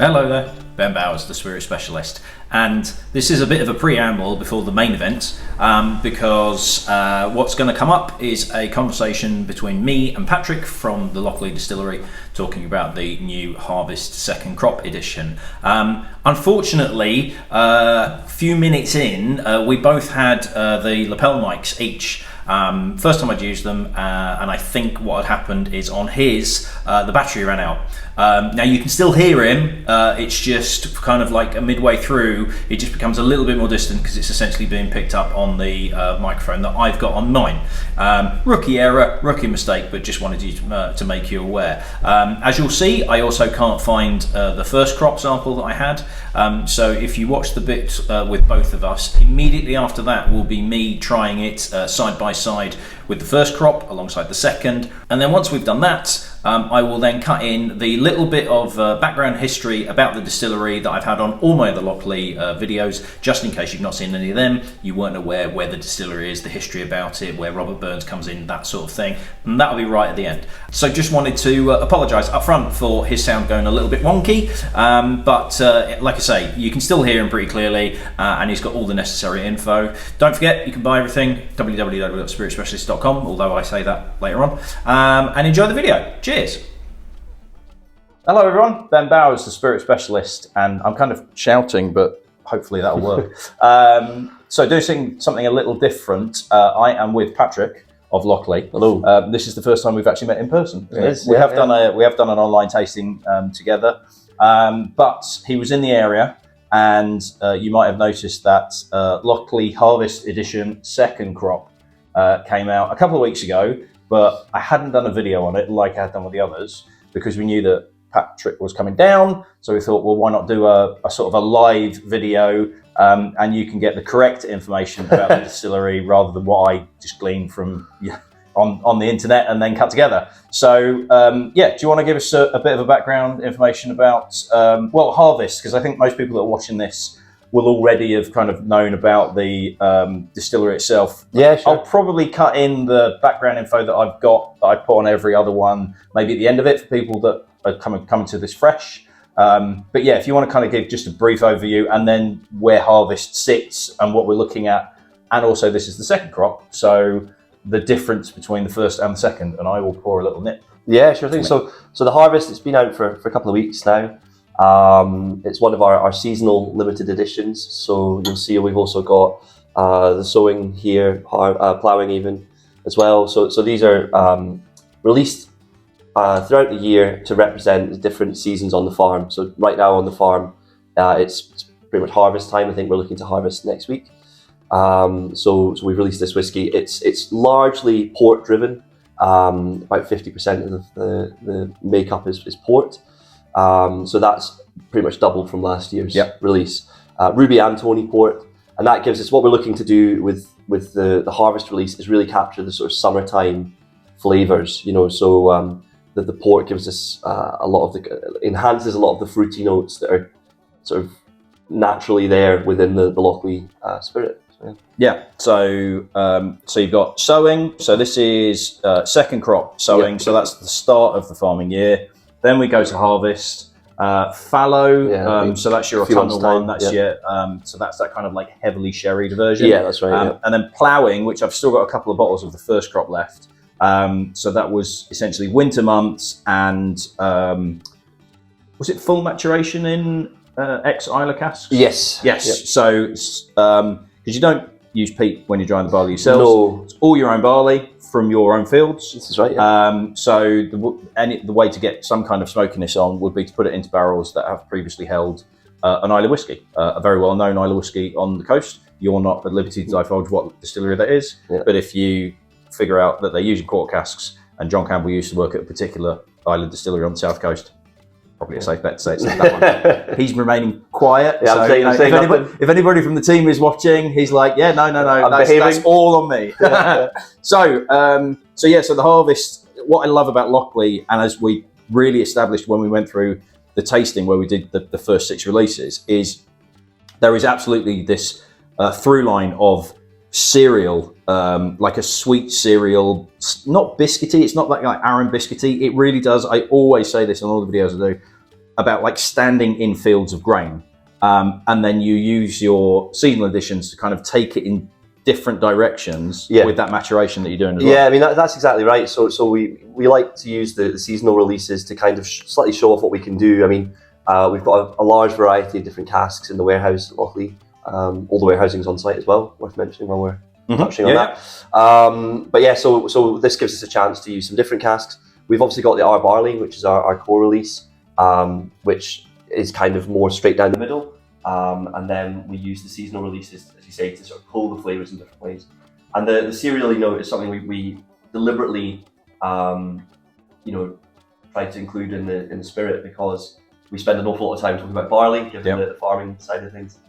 Hello there, Ben Bowers, the Spirit Specialist, and this is a bit of a preamble before the main event because what's going to come up is a conversation between me and Patrick from the Lochlea Distillery talking about the new Harvest Second Crop Edition. Unfortunately, a few minutes in, we both had the lapel mics each. First time I'd used them, and I think what had happened is on his, the battery ran out. Now you can still hear him, it's just kind of like a midway through, it just becomes a little bit more distant because it's essentially being picked up on the microphone that I've got on mine. Rookie error, rookie mistake, but just wanted you to make you aware. As you'll see, I also can't find the first crop sample that I had, so if you watch the bit with both of us, immediately after that will be me trying it side by side with the first crop alongside the second, and then once we've done that, I will then cut in the little bit of background history about the distillery that I've had on all my other Lochlea videos, just in case you've not seen any of them, you weren't aware where the distillery is, the history about it, where Robert Burns comes in, that sort of thing, and that'll be right at the end. So just wanted to apologise up front for his sound going a little bit wonky, but like I say, you can still hear him pretty clearly, and he's got all the necessary info. Don't forget, you can buy everything, www.spiritspecialist.com, although I say that later on, and enjoy the video. Cheers. Hello everyone, Ben Bowers, the Spirit Specialist, and I'm kind of shouting, but hopefully that'll work. So doing something a little different, I am with Patrick of Lochlea. Hello. This is the first time we've actually met in person. It is, we have done an online tasting together, but he was in the area, and you might have noticed that Lochlea Harvest Edition Second Crop came out a couple of weeks ago, but I hadn't done a video on it like I had done with the others because we knew that Patrick was coming down, so we thought, well, why not do a sort of a live video, and you can get the correct information about the distillery rather than what I just gleaned from on the internet and then cut together. So yeah, do you want to give us a bit of a background information about well, Harvest, because I think most people that are watching this will already have kind of known about the distillery itself. Yeah, sure. I'll probably cut in the background info that I've got, that I put on every other one, maybe at the end of it for people that are coming to this fresh. But yeah, if you want to kind of give just a brief overview and then where Harvest sits and what we're looking at, and also this is the second crop, so the difference between the first and the second, and I will pour a little nip. Yeah, sure thing. So the Harvest, it's been out for a couple of weeks now. It's one of our seasonal limited editions. So you'll see we've also got the Sowing here, Ploughing even as well. So these are released throughout the year to represent the different seasons on the farm. So right now on the farm, it's pretty much harvest time. I think we're looking to harvest next week. So we've released this whiskey. It's largely port driven. About 50% of the makeup is port. So that's pretty much doubled from last year's release. Ruby and Tawny Port, and that gives us what we're looking to do with the Harvest release is really capture the sort of summertime flavors. You know, so the port gives us enhances a lot of the fruity notes that are sort of naturally there within the Lochlea spirit. Yeah, so you've got Sowing, so this is second crop Sowing, so that's the start of the farming year. Then we go to Harvest, Fallow, so that's your autumnal one, that's so that's that kind of like heavily sherried version. Yeah, that's right. And then Ploughing, which I've still got a couple of bottles of the first crop left. So that was essentially winter months, and was it full maturation in ex-Isla casks? Yes. Yes. Yep. So because you don't use peat when you're drying the barley yourselves. No. It's all your own barley from your own fields. This is right. Yeah. So the way to get some kind of smokiness on would be to put it into barrels that have previously held an Isla whiskey, a very well-known Isla whiskey on the coast. You're not at liberty to divulge what distillery that is, but if you figure out that they're using quart casks, and John Campbell used to work at a particular island distillery on the south coast, probably a safe bet to say it's not that one. He's remaining quiet. Yeah, so, if anybody from the team is watching, he's like, yeah, no, that's all on me. So the Harvest, what I love about Lochlea, and as we really established when we went through the tasting where we did the first 6 releases, is there is absolutely this through line of cereal, like a sweet cereal, not biscuity. It's not like Aran biscuity. It really does. I always say this in all the videos I do. about like standing in fields of grain, and then you use your seasonal additions to kind of take it in different directions with that maturation that you're doing as well. Yeah, I mean that's exactly right. So we like to use the seasonal releases to kind of slightly show off what we can do. I mean, we've got a large variety of different casks in the warehouse at Lochlea. All the warehousing's on site as well. Worth mentioning while we're touching on that. But yeah, so this gives us a chance to use some different casks. We've obviously got the R barley, which is our core release, which is kind of more straight down the middle. And then we use the seasonal releases, as you say, to sort of pull the flavours in different ways. And the cereally note is something we deliberately, try to include in the spirit, because we spend an awful lot of time talking about barley, given the farming side of things.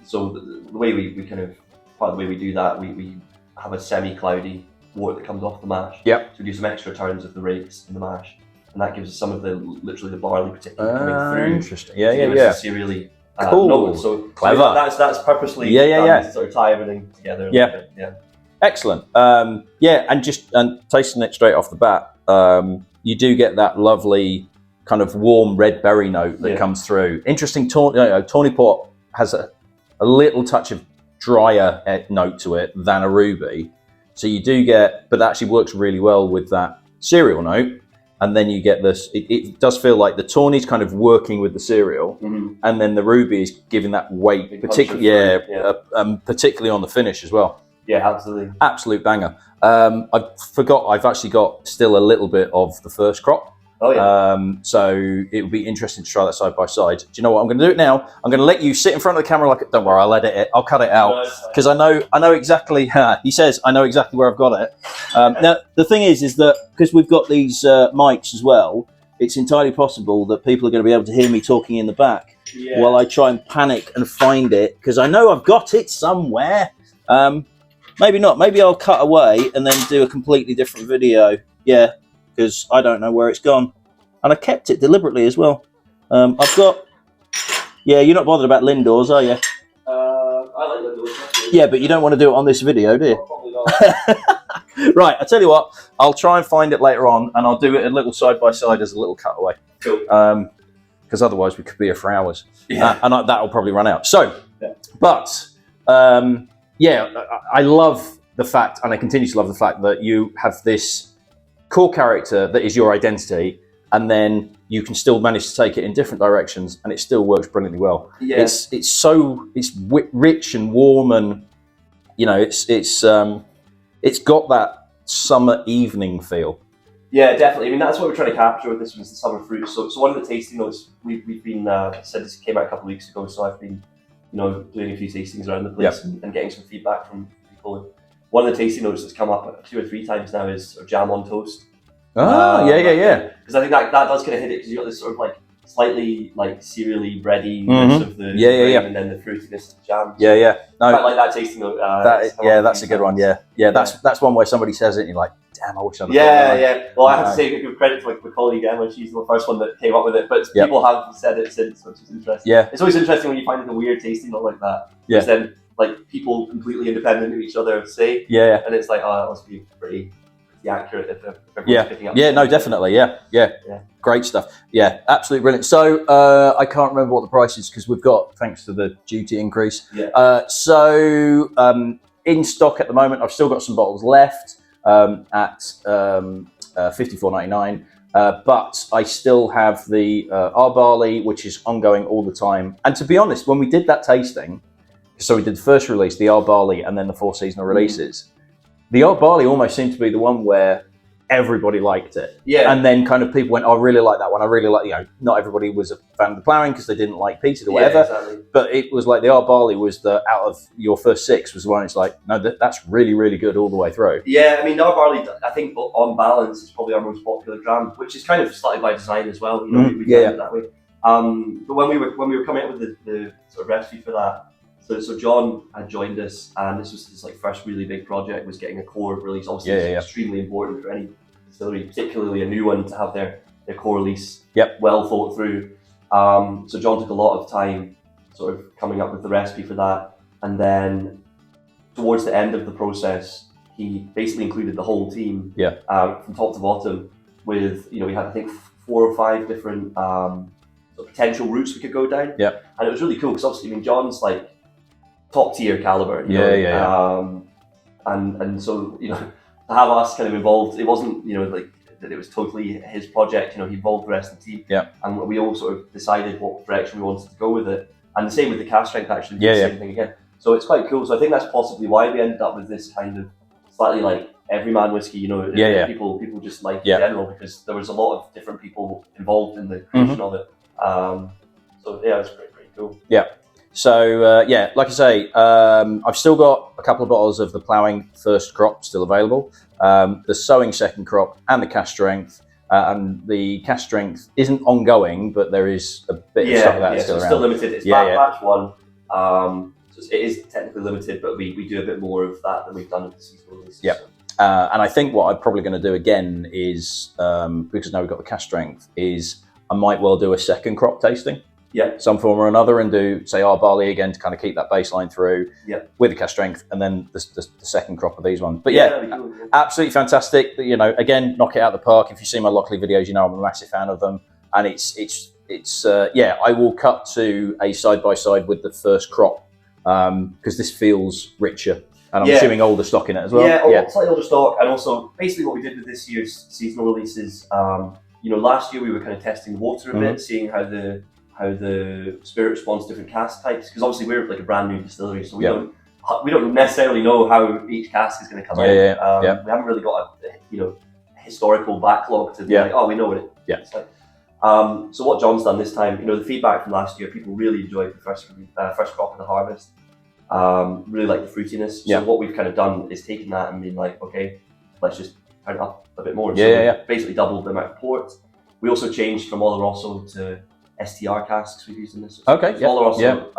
So the way we kind of, part of the way we do that, we have a semi-cloudy wort that comes off the mash. So we do some extra turns of the rakes in the mash, and that gives us some of literally the barley particularly coming through. Interesting. Yeah. Cereally. Cool. Note. So clever. That's purposely done to sort of tie everything together. Yeah. Excellent. And tasting it straight off the bat, you do get that lovely kind of warm red berry note that comes through. Interesting. Tawny Port has a little touch of drier note to it than a ruby, so you do get, but that actually works really well with that cereal note. And then you get this, it does feel like the tawny's kind of working with the cereal, and then the ruby is giving that weight, particularly on the finish as well. Yeah, absolutely. Absolute banger. I forgot, I've actually got still a little bit of the first crop. Oh yeah. So it would be interesting to try that side by side. Do you know what? I'm going to do it now. I'm going to let you sit in front of the camera like, don't worry, I'll edit it. I'll cut it out because I know exactly. He says I know exactly where I've got it. Now the thing is that because we've got these mics as well, it's entirely possible that people are going to be able to hear me talking in the back while I try and panic and find it, because I know I've got it somewhere. Maybe not. Maybe I'll cut away and then do a completely different video. Yeah. Because I don't know where it's gone. And I kept it deliberately as well. I've got... Yeah, you're not bothered about Lindors, are you? I like Lindors. Yeah, but you don't want to do it on this video, do you? Probably not. Right, I tell you what, I'll try and find it later on, and I'll do it a little side-by-side as a little cutaway. Cool. Because otherwise we could be here for hours. Yeah. And that'll probably run out. So, but, I love the fact, and I continue to love the fact, that you have this core character that is your identity, and then you can still manage to take it in different directions, and it still works brilliantly well. Yeah. It's rich and warm, and it's got that summer evening feel. Yeah, definitely. I mean, that's what we're trying to capture with this, was the summer fruit. So one of the tasting notes we've been said this came out a couple of weeks ago, so I've been doing a few tastings around the place and getting some feedback from people. One of the tasting notes that's come up 2 or 3 times now is sort of jam on toast. Yeah. Because I think that does kind of hit it, because you got this sort of like slightly like cereally breadiness of the grain, and then the fruitiness of the jam. No, I like that tasting note. That's a good one. That's one where somebody says it and you're like, damn, I wish I'd Well, I have to say, give credit to my colleague Emma. She's the first one that came up with it, but people have said it since, which is interesting. It's always interesting when you find a weird tasting note like that. Because then like people completely independent of each other say, and it's like, oh, that must be pretty accurate if everyone's picking up. No, definitely. Great stuff. Absolutely brilliant. So I can't remember what the price is, because we've got, thanks to the duty increase. So in stock at the moment, I've still got some bottles left at $54.99. But I still have the R barley, which is ongoing all the time. And to be honest, when we did that tasting, so we did the first release, the R barley, and then the 4 seasonal releases. The R barley almost seemed to be the one where everybody liked it. And then kind of people went, oh, I really like that one. I really like, not everybody was a fan of the ploughing because they didn't like peated or whatever. Exactly. But it was like the R barley was out of your first 6 was the one. It's like, no, that's really, really good all the way through. Yeah, I mean, R barley, I think on balance is probably our most popular dram, which is kind of slightly by design as well. We did it that way. But when we were coming up with the sort of recipe for that, so John had joined us, and this was his first really big project, was getting a core release. Obviously, it's extremely important for any distillery, particularly a new one, to have their core release well thought through. So John took a lot of time sort of coming up with the recipe for that, and then towards the end of the process, he basically included the whole team from top to bottom with, we had I think 4 or 5 different sort of potential routes we could go down. Yeah. And it was really cool because obviously, I mean, John's like top tier caliber. You Yeah, know? And so, you know, to have us kind of involved, it wasn't, you know, like that it was totally his project. You know, he involved the rest of the team. Yeah. And we all sort of decided what direction we wanted to go with it. And the same with the cast strength, actually. Yeah, the same thing again. So it's quite cool. So I think that's possibly why we ended up with this kind of slightly like everyman whiskey, you know, people just like in general, because there was a lot of different people involved in the creation of it. So yeah, it's pretty cool. Yeah. So like I say, I've still got a couple of bottles of the Ploughing first crop still available. The Sowing second crop and the cask strength. And the cask strength isn't ongoing, but there is a bit of stuff of that still around. It's still limited. It's batch one. So it is technically limited, but we do a bit more of that than we've done with the seasonal releases. Yeah. So. And I think what I'm probably going to do again is, because now we've got the cask strength, is I might well do a second crop tasting. Yeah. Some form or another, and do, say, our barley again to kind of keep that baseline through with the cask strength, and then the second crop of these ones. But cool, absolutely fantastic. You know, again, knock it out of the park. If you see my Lochlea videos, you know I'm a massive fan of them. And it's I will cut to a side-by-side with the first crop, because this feels richer. And I'm assuming older stock in it as well. Yeah, slightly older stock. And also, basically what we did with this year's seasonal releases, you know, last year we were kind of testing the water a bit, seeing how the spirit responds to different cask types. Because obviously we're like a brand new distillery, so we don't necessarily know how each cask is going to come out. We haven't really got a historical backlog to be like, oh, we know what it's like. So what John's done this time, you know, the feedback from last year, people really enjoyed the first crop of the harvest. Really like the fruitiness. So what we've kind of done is taken that and been like, okay, let's just turn it up a bit more. Basically doubled the amount of port. We also changed from Oloroso to STR casks we've used in this. Okay. Oloroso,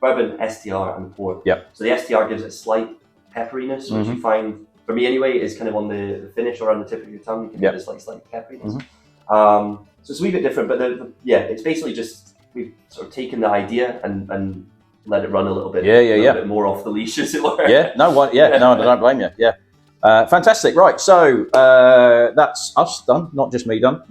bourbon, STR, and port. Yeah. So the STR gives it a slight pepperiness, which you find, for me anyway, is kind of on the finish or on the tip of your tongue. You can get this like slight pepperiness. So it's a wee bit different, but it's basically just we've sort of taken the idea and let it run a little bit. A bit more off the leash, as it were. No, I don't blame you. Fantastic. Right, so that's us done, not just me done.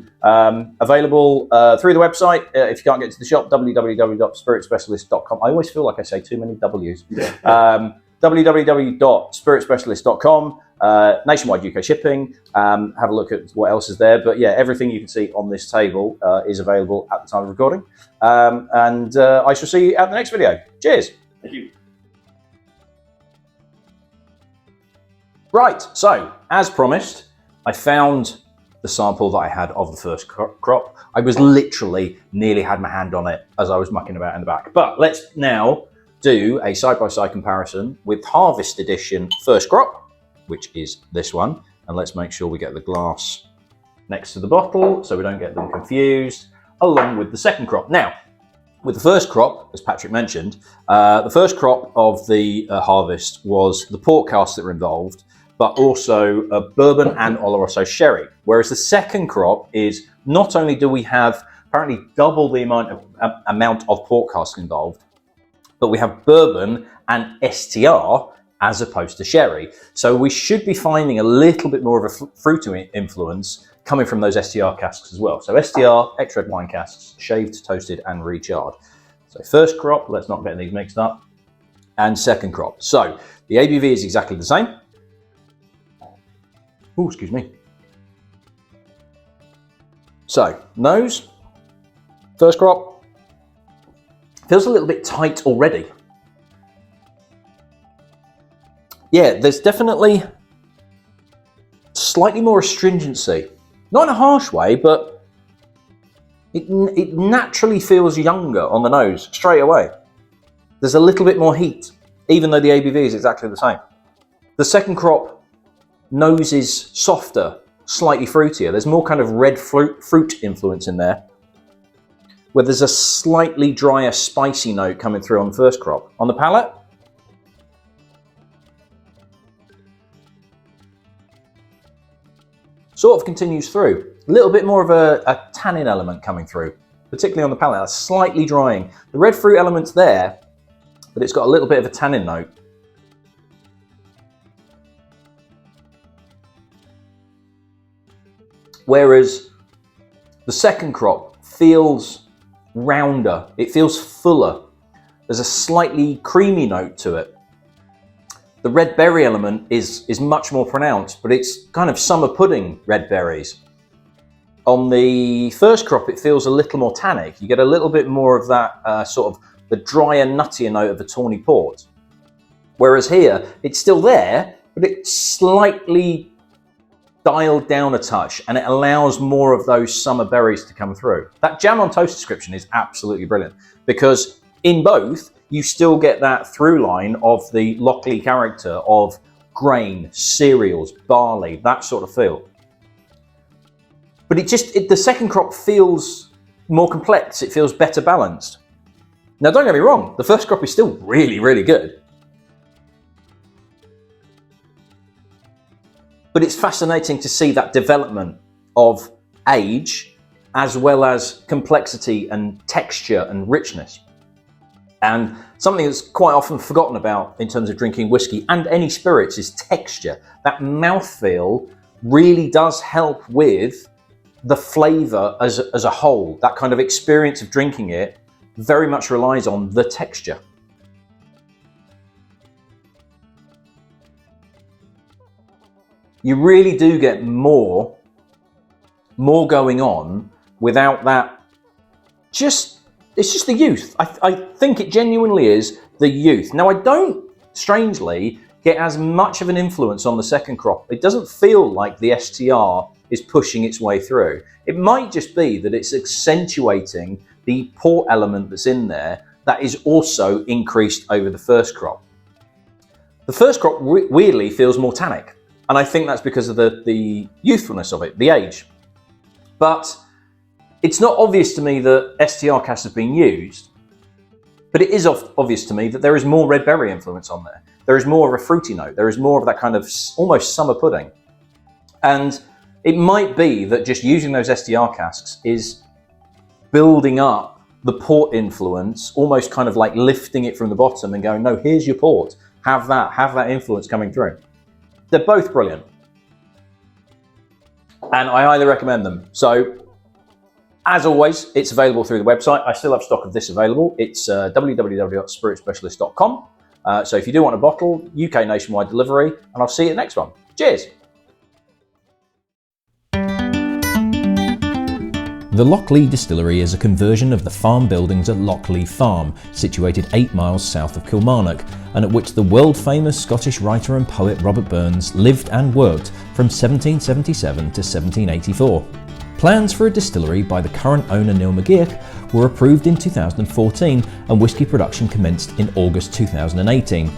Available through the website. If you can't get to the shop, www.spiritspecialist.com. I always feel like I say too many W's. www.spiritspecialist.com. Nationwide UK shipping. Have a look at what else is there. But everything you can see on this table is available at the time of recording. And I shall see you at the next video. Cheers. Thank you. Right, so as promised, I found the sample that I had of the first crop. I was literally nearly had my hand on it as I was mucking about in the back. But let's now do a side-by-side comparison with Harvest Edition first crop, which is this one. And let's make sure we get the glass next to the bottle so we don't get them confused, along with the second crop. Now, with the first crop, as Patrick mentioned, the first crop of the harvest was the port casks that were involved, but also bourbon and Oloroso sherry. Whereas the second crop is, not only do we have apparently double the amount of port casks involved, but we have bourbon and STR as opposed to sherry. So we should be finding a little bit more of a fruity influence coming from those STR casks as well. So STR, ex-red wine casks, shaved, toasted, and recharred. So first crop, let's not get these mixed up, and second crop. So the ABV is exactly the same. Oh, excuse me. So nose, first crop, feels a little bit tight already. Yeah, there's definitely slightly more astringency. Not in a harsh way, but it naturally feels younger on the nose straight away. There's a little bit more heat, even though the ABV is exactly the same. The second crop nose is softer, slightly fruitier. There's more kind of red fruit influence in there, where there's a slightly drier, spicy note coming through on the first crop. On the palate, sort of continues through. A little bit more of a tannin element coming through, particularly on the palate. That's slightly drying. The red fruit element's there, but it's got a little bit of a tannin note. Whereas the second crop feels rounder. It feels fuller. There's a slightly creamy note to it. The red berry element is much more pronounced, but it's kind of summer pudding red berries. On the first crop, it feels a little more tannic. You get a little bit more of that sort of the drier, nuttier note of the Tawny Port. Whereas here, it's still there, but it's slightly dialed down a touch, and it allows more of those summer berries to come through. That jam on toast description is absolutely brilliant, because in both, you still get that through line of the Lochlea character of grain, cereals, barley, that sort of feel. But the second crop feels more complex. It feels better balanced. Now, don't get me wrong, the first crop is still really, really good. But it's fascinating to see that development of age as well as complexity and texture and richness. And something that's quite often forgotten about in terms of drinking whiskey and any spirits is texture. That mouthfeel really does help with the flavour as a whole. That kind of experience of drinking it very much relies on the texture. You really do get more going on without that it's just the youth. I think it genuinely is the youth. Now, I don't, strangely, get as much of an influence on the second crop. It doesn't feel like the STR is pushing its way through. It might just be that it's accentuating the port element that's in there that is also increased over the first crop. The first crop weirdly feels more tannic, and I think that's because of the youthfulness of it, the age. But it's not obvious to me that STR casks have been used, but it is obvious to me that there is more red berry influence on there. There is more of a fruity note. There is more of that kind of almost summer pudding. And it might be that just using those STR casks is building up the port influence, almost kind of like lifting it from the bottom and going, no, here's your port. Have that influence coming through. They're both brilliant. And I highly recommend them. So, as always, it's available through the website. I still have stock of this available. It's www.spiritspecialist.com. So if you do want a bottle, UK nationwide delivery, and I'll see you at the next one. Cheers! The Lochlea Distillery is a conversion of the farm buildings at Lochlea Farm, situated 8 miles south of Kilmarnock, and at which the world-famous Scottish writer and poet Robert Burns lived and worked from 1777 to 1784. Plans for a distillery by the current owner Neil McGeoch were approved in 2014, and whisky production commenced in August 2018.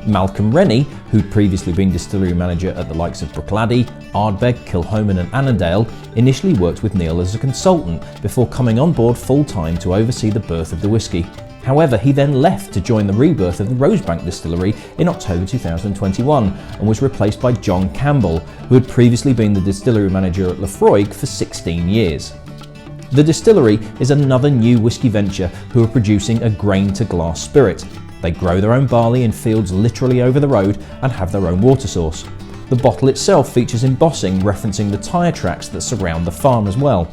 Malcolm Rennie, who'd previously been distillery manager at the likes of Bruichladdich, Ardbeg, Kilchoman and Annandale, initially worked with Neil as a consultant before coming on board full-time to oversee the birth of the whisky. However, he then left to join the rebirth of the Rosebank distillery in October 2021 and was replaced by John Campbell, who had previously been the distillery manager at Laphroaig for 16 years. The distillery is another new whisky venture who are producing a grain-to-glass spirit. They grow their own barley in fields literally over the road and have their own water source. The bottle itself features embossing referencing the tyre tracks that surround the farm as well.